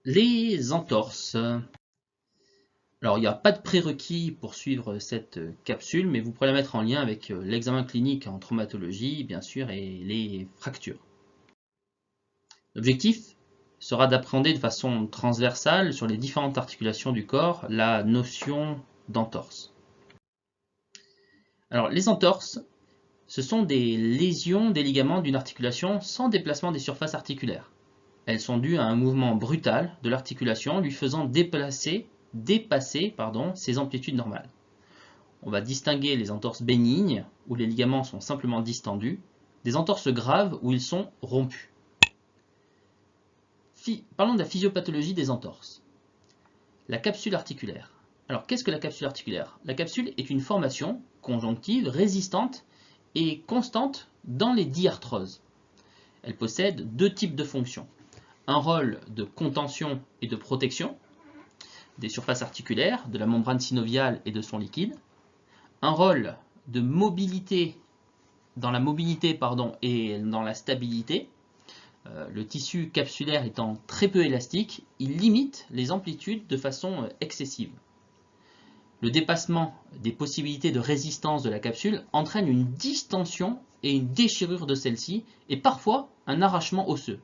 Les entorses. Alors, il n'y a pas de prérequis pour suivre cette capsule, mais vous pourrez la mettre en lien avec l'examen clinique en traumatologie, bien sûr, et les fractures. L'objectif sera d'appréhender de façon transversale sur les différentes articulations du corps la notion d'entorse. Alors, les entorses, ce sont des lésions des ligaments d'une articulation sans déplacement des surfaces articulaires. Elles sont dues à un mouvement brutal de l'articulation lui faisant dépasser ses amplitudes normales. On va distinguer les entorses bénignes, où les ligaments sont simplement distendus, des entorses graves où ils sont rompus. Parlons de la physiopathologie des entorses. La capsule articulaire. Alors, qu'est-ce que la capsule articulaire? La capsule est une formation conjonctive résistante et constante dans les diarthroses. Elle possède deux types de fonctions. Un rôle de contention et de protection des surfaces articulaires, de la membrane synoviale et de son liquide. Un rôle de mobilité, dans la mobilité et dans la stabilité. Le tissu capsulaire étant très peu élastique, il limite les amplitudes de façon excessive. Le dépassement des possibilités de résistance de la capsule entraîne une distension et une déchirure de celle-ci et parfois un arrachement osseux.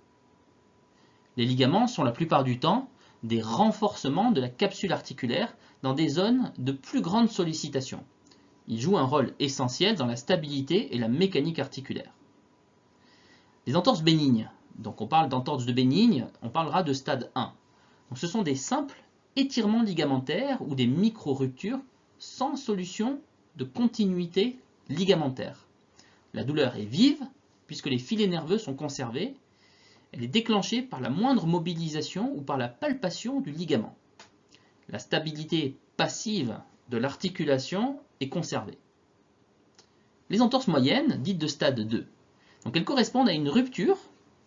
Les ligaments sont la plupart du temps des renforcements de la capsule articulaire dans des zones de plus grande sollicitation. Ils jouent un rôle essentiel dans la stabilité et la mécanique articulaire. Les entorses bénignes, donc on parle d'entorses de bénignes, on parlera de stade 1. Donc ce sont des simples étirements ligamentaires ou des micro-ruptures sans solution de continuité ligamentaire. La douleur est vive puisque les filets nerveux sont conservés. Elle est déclenchée par la moindre mobilisation ou par la palpation du ligament. La stabilité passive de l'articulation est conservée. Les entorses moyennes, dites de stade 2, donc elles correspondent à une rupture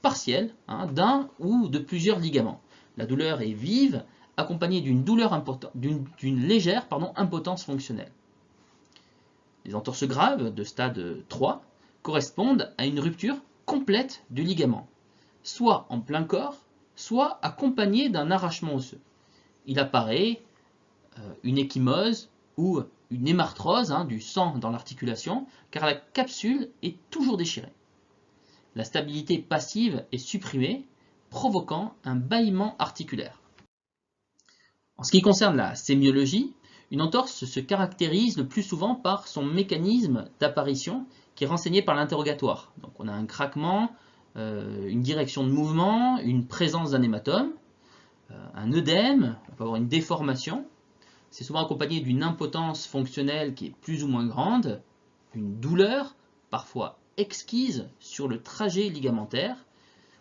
partielle d'un ou de plusieurs ligaments. La douleur est vive, accompagnée d'une légère impotence fonctionnelle. Les entorses graves de stade 3 correspondent à une rupture complète du ligament, soit en plein corps, soit accompagné d'un arrachement osseux. Il apparaît une ecchymose ou une hémarthrose du sang dans l'articulation, car la capsule est toujours déchirée. La stabilité passive est supprimée, provoquant un bâillement articulaire. En ce qui concerne la sémiologie, une entorse se caractérise le plus souvent par son mécanisme d'apparition qui est renseigné par l'interrogatoire. Donc on a un craquement, une direction de mouvement, une présence d'un hématome, un œdème, on peut avoir une déformation. C'est souvent accompagné d'une impotence fonctionnelle qui est plus ou moins grande, une douleur, parfois exquise, sur le trajet ligamentaire.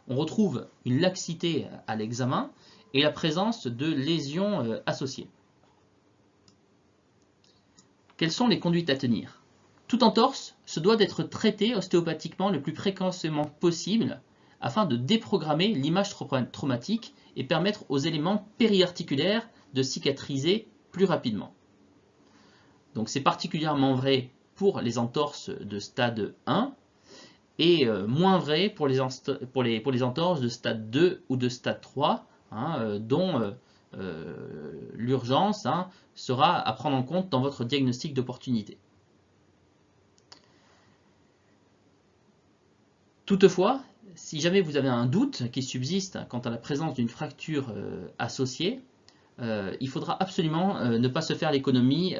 On retrouve une laxité à l'examen et la présence de lésions associées. Quelles sont les conduites à tenir? Toute entorse se doit d'être traitée ostéopathiquement le plus précocement possible afin de déprogrammer l'image traumatique et permettre aux éléments périarticulaires de cicatriser plus rapidement. Donc c'est particulièrement vrai pour les entorses de stade 1 et moins vrai pour les entorses de stade 2 ou de stade 3, dont l'urgence sera à prendre en compte dans votre diagnostic d'opportunité. Toutefois, si jamais vous avez un doute qui subsiste quant à la présence d'une fracture associée, il faudra absolument ne pas se faire l'économie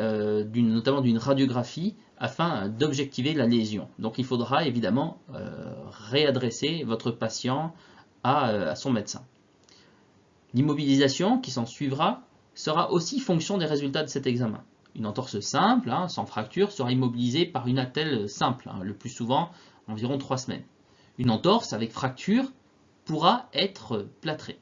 notamment d'une radiographie afin d'objectiver la lésion. Donc il faudra évidemment réadresser votre patient à son médecin. L'immobilisation qui s'en suivra sera aussi fonction des résultats de cet examen. Une entorse simple, sans fracture, sera immobilisée par une attelle simple, le plus souvent environ 3 semaines. Une entorse avec fracture pourra être plâtrée.